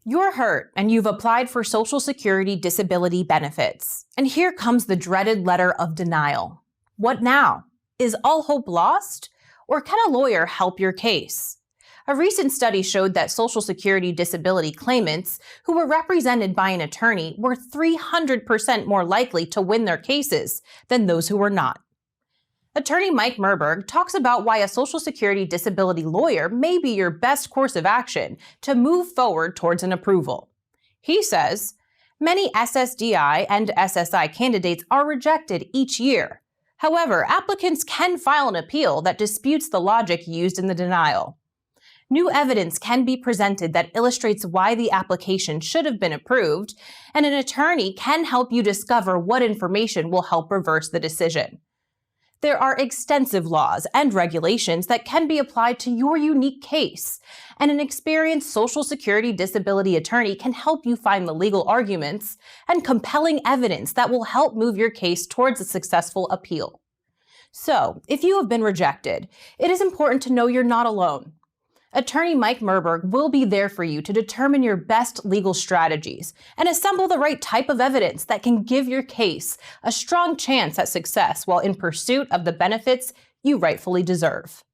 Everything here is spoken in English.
You're hurt and you've applied for Social Security disability benefits. And here comes the dreaded letter of denial. What now? Is all hope lost? Or can a lawyer help your case? A recent study showed that Social Security disability claimants who were represented by an attorney were 300% more likely to win their cases than those who were not. Attorney Mike Murburg talks about why a Social Security disability lawyer may be your best course of action to move forward towards an approval. He says, many SSDI and SSI candidates are rejected each year. However, applicants can file an appeal that disputes the logic used in the denial. New evidence can be presented that illustrates why the application should have been approved, and an attorney can help you discover what information will help reverse the decision. There are extensive laws and regulations that can be applied to your unique case, and an experienced Social Security disability attorney can help you find the legal arguments and compelling evidence that will help move your case towards a successful appeal. So, if you have been rejected, it is important to know you're not alone. Attorney Mike Murburg will be there for you to determine your best legal strategies and assemble the right type of evidence that can give your case a strong chance at success while in pursuit of the benefits you rightfully deserve.